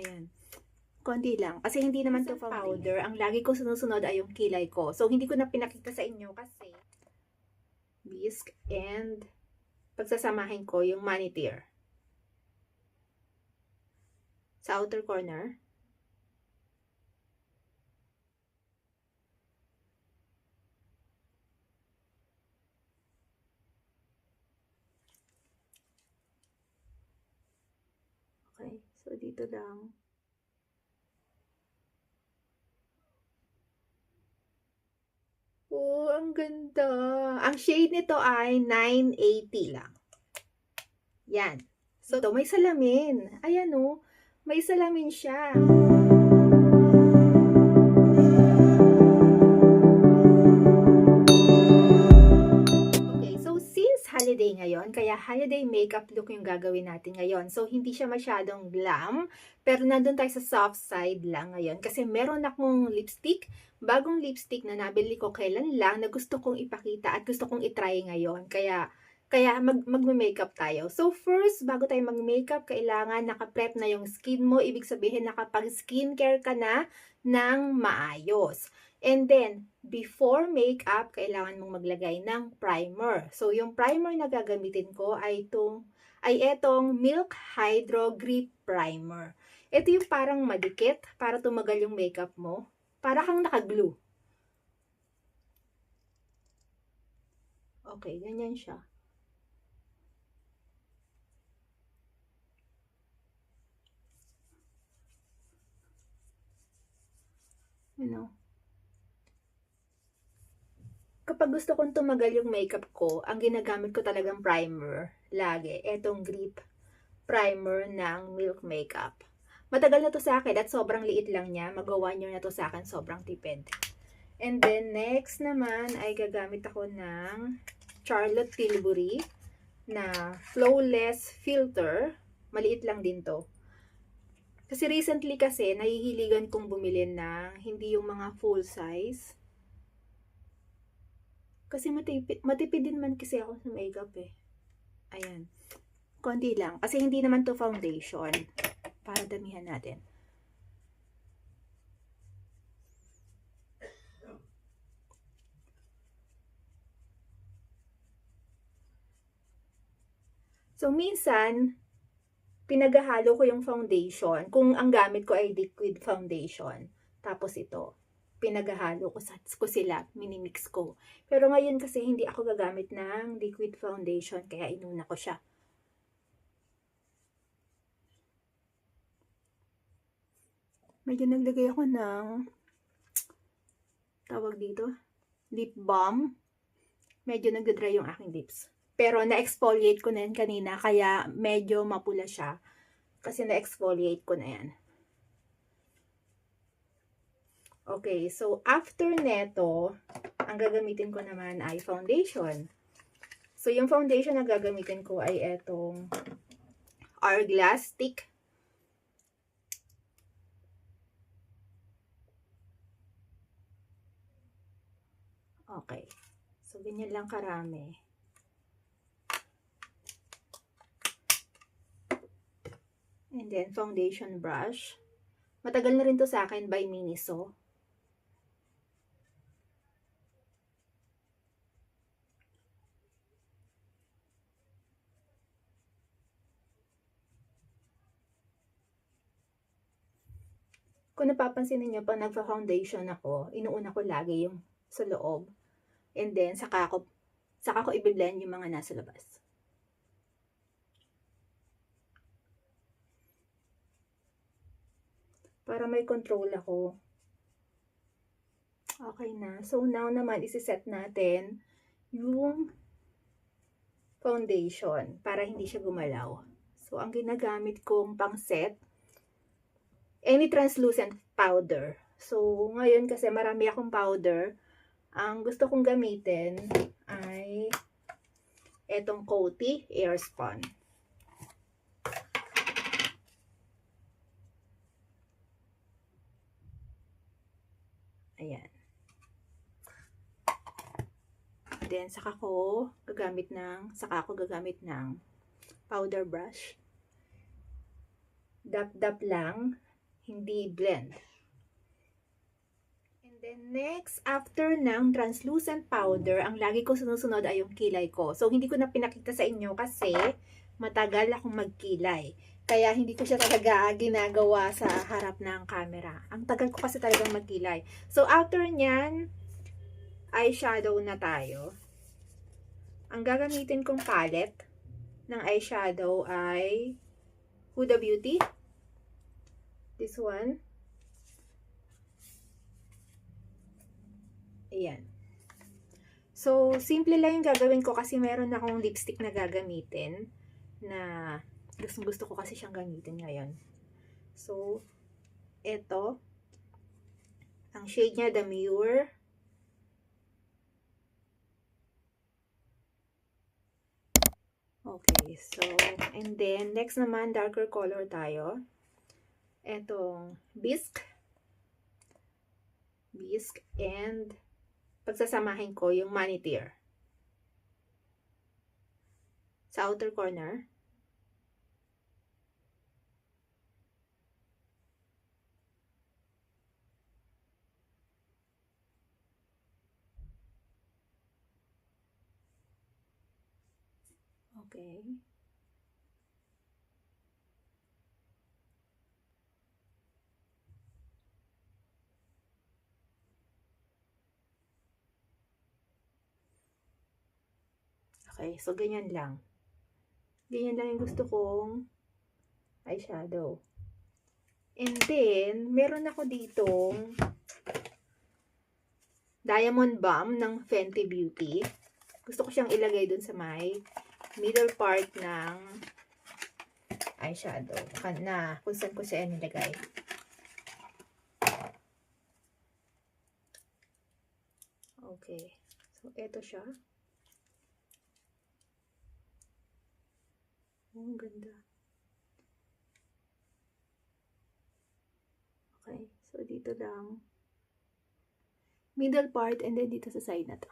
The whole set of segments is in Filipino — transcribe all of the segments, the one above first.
Ayan. Konti lang. Kasi hindi naman to powder. Ang lagi ko sinusunod ay yung kilay ko. So, hindi ko na pinakita sa inyo kasi bisque and pagsasamahin ko yung manitear. Sa outer corner. Okay. So, dito lang. Oh, ang ganda. Ang shade nito ay 980 lang. Yan. So, may salamin. Ayan oh. May salamin siya. Okay, so since holiday ngayon, kaya holiday makeup look yung gagawin natin ngayon. So, hindi siya masyadong glam, pero nandun tayo sa soft side lang ngayon. Kasi meron akong lipstick, bagong lipstick na nabili ko kailan lang na gusto kong ipakita at gusto kong itry ngayon. Kaya magme-makeup tayo. So first, bago tayo mag-makeup, kailangan naka-prep na yung skin mo. Ibig sabihin, nakapag-skincare ka na ng maayos. And then, before makeup, kailangan mong maglagay ng primer. So, yung primer na gagamitin ko ay etong Milk Hydro Grip Primer. Ito yung parang madikit para tumagal yung makeup mo. Para kang naka-glue. Okay, ganyan siya. Kapag gusto kong tumagal yung makeup ko, ang ginagamit ko talagang primer, lagi, etong Grip Primer ng Milk Makeup. Matagal na to sa akin at sobrang liit lang niya. Mag-1 year na to sa akin, sobrang tipid. And then, next naman ay gagamit ako ng Charlotte Tilbury na Flawless Filter. Maliit lang din to. Kasi recently kasi, nahihiligan kong bumili ng hindi yung mga full size. Kasi matipid din man kasi ako sa makeup eh. Ayan. Konti lang. Kasi hindi naman to foundation. Para damihan natin. So, minsan, pinaghahalo ko yung foundation. Kung ang gamit ko ay liquid foundation. Tapos ito, pinaghahalo ko sila, minimix ko. Pero ngayon kasi hindi ako gagamit ng liquid foundation, kaya inuna ko siya. Medyo naglagay ako ng tawag dito, lip balm. Medyo nagdadry yung aking lips. Pero na-exfoliate ko na yan kanina, kaya medyo mapula siya. Kasi na-exfoliate ko na yan. Okay, so after neto, ang gagamitin ko naman ay foundation. So yung foundation na gagamitin ko ay etong Hourglass Stick. Okay. So ganyan lang karami. And then foundation brush. Matagal na rin to sa akin by Miniso. Kung napapansin niyo pag nagfa-foundation ako, inuuna ko lagi yung sa loob. And then, saka ko i-blend yung mga nasa labas. Para may control ako. Okay na. So, now naman, isi-set natin yung foundation para hindi siya gumalaw. So, ang ginagamit kong pang-set, any translucent powder. So, ngayon kasi marami akong powder, ang gusto kong gamitin ay etong Coty Airspun. Ayan. Then, saka ako gagamit ng powder brush. Dap-dap lang hindi blend. And then next, after ng translucent powder, ang lagi ko sinusunod ay yung kilay ko. So, hindi ko na pinakita sa inyo kasi matagal akong magkilay. Kaya hindi ko siya talaga ginagawa sa harap ng camera. Ang tagal ko kasi talagang magkilay. So, after nyan, eyeshadow na tayo. Ang gagamitin kong palette ng eyeshadow ay Huda Beauty. This one. Ayan. So, simple lang yung gagawin ko kasi meron akong lipstick na gagamitin na gusto ko kasi siyang gamitin ngayon. So, ito. Ang shade niya, Demure. Okay, so, and then, next naman, darker color tayo. Etong Bisque, and pagsasamahin ko yung Maniteer. Sa outer corner. Okay. Okay, so ganyan lang. Ganyan lang yung gusto kong eyeshadow. And then, meron ako ditong Diamond Balm ng Fenty Beauty. Gusto ko siyang ilagay dun sa may middle part ng eyeshadow. Na kung saan ko siya nilagay. Okay. So, eto siya. Oh, ang ganda. Okay. So, dito lang. Middle part and then dito sa side na to.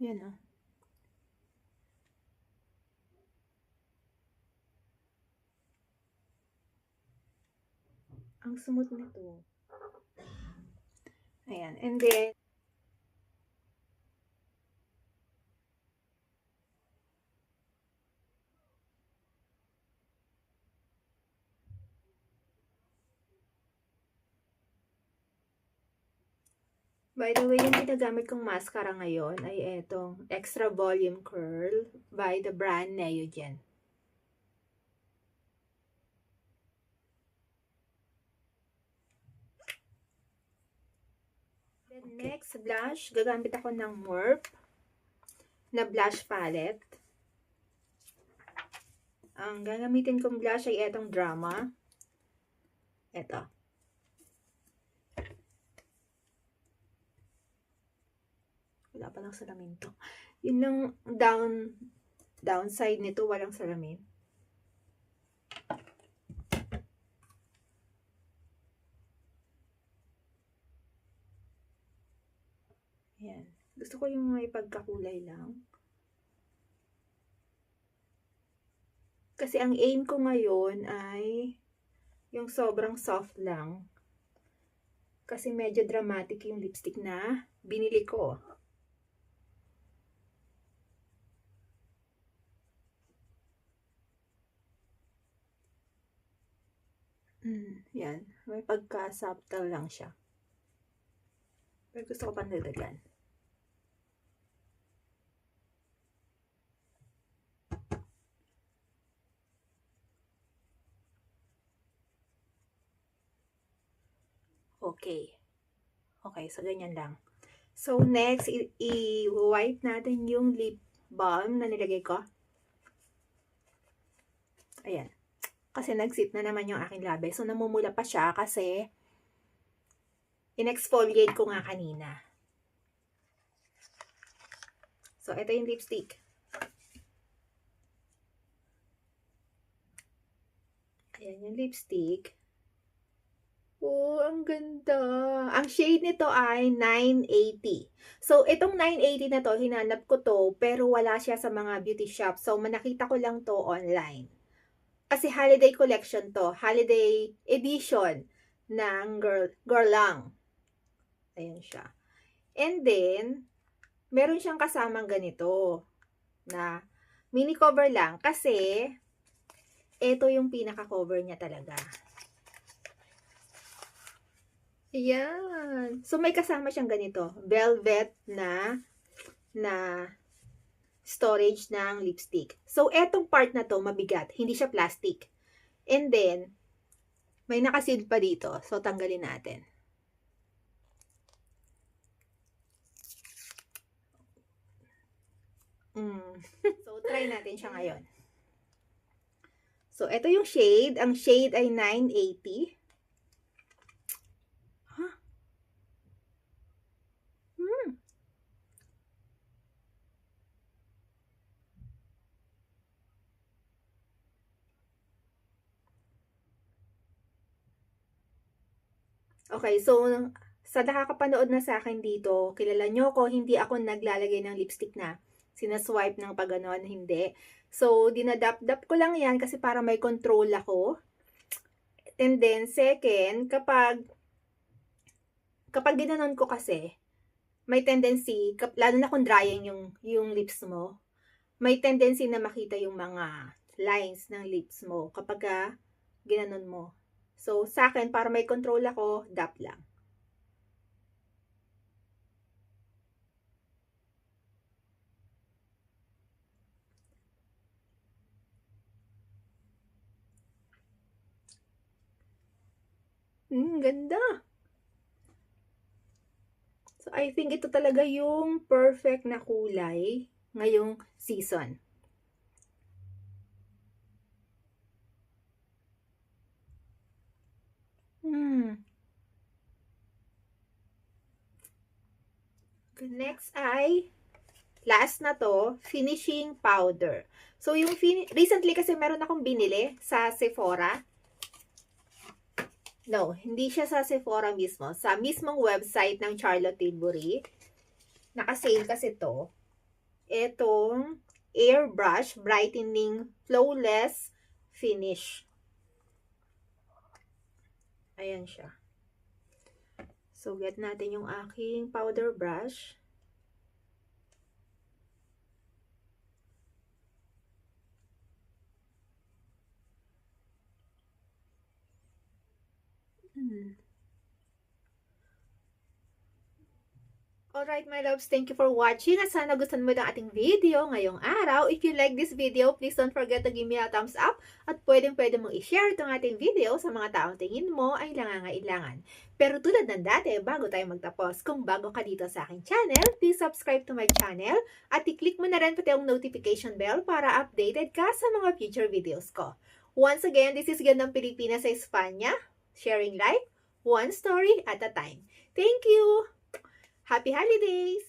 Yan ah. Ang smooth nito. Ayan. And then, by the way, yung ginagamit kong mascara ngayon ay etong Extra Volume Curl by the brand Neogen. Then next blush, gagamit ako ng Morphe na blush palette. Ang gagamitin kong blush ay etong Drama. Eto. Wala pa lang salamin to. Yun lang downside nito, walang salamin. Yan. Gusto ko yung may pagkakulay lang. Kasi ang aim ko ngayon ay yung sobrang soft lang. Kasi medyo dramatic yung lipstick na binili ko. Yan. May pagka-subtle lang siya. Pero gusto ko pang dagdagan. Okay. Okay, so ganyan lang. So, next, i-wipe natin yung lip balm na nilagay ko. Ayan. Kasi nag-zip na naman yung aking labi. So, namumula pa siya kasi in-exfoliate ko nga kanina. So, ito yung lipstick. Ayan yung lipstick. Oh, ang ganda. Ang shade nito ay 980. So, itong 980 na 'to, hinanap ko 'to, pero wala siya sa mga beauty shop. So, nakita ko lang 'to online. Kasi holiday collection 'to, holiday edition ng Guerlain. Ayan siya. And then, meron siyang kasamang ganito na mini cover lang kasi ito yung pinaka-cover niya talaga. Ayan. So, may kasama siyang ganito, velvet na storage ng lipstick. So, etong part na to mabigat, hindi siya plastic. And then, may nakaseal pa dito. So, tanggalin natin. So, try natin siya ngayon. So, ito yung shade. Ang shade ay 980. Huh? Okay, so, sa nakakapanood na sa akin dito, kilala nyo ko, hindi ako naglalagay ng lipstick na sinaswipe ng pag ganon, hindi. So, dinadap-dap ko lang yan kasi para may control ako. And then, second, kapag ginanon ko kasi, may tendency, lalo na kung drying yung lips mo, may tendency na makita yung mga lines ng lips mo kapag ginanon mo. So, sa akin, para may control ako, dap lang. Ganda. So, I think ito talaga yung perfect na kulay ngayong season. Next ay, last na to, finishing powder. So, yung recently kasi meron akong binili sa Sephora. No, hindi siya sa Sephora mismo. Sa mismong website ng Charlotte Tilbury. Naka-sale kasi to. Itong Airbrush Brightening Flawless Finish. Ayan siya. So, get natin yung aking powder brush. Alright, my loves, thank you for watching at sana gusto mo ng ating video ngayong araw. If you like this video, please don't forget to give me a thumbs up at pwede mong i-share itong ating video sa mga taong tingin mo ay nangangailangan. Pero tulad ng dati, bago tayo magtapos, kung bago ka dito sa aking channel, please subscribe to my channel at i-click mo na rin pati ang notification bell para updated ka sa mga future videos ko. Once again, this is Gandang Pilipinas sa Espanya, sharing life, one story at a time. Thank you! Happy holidays!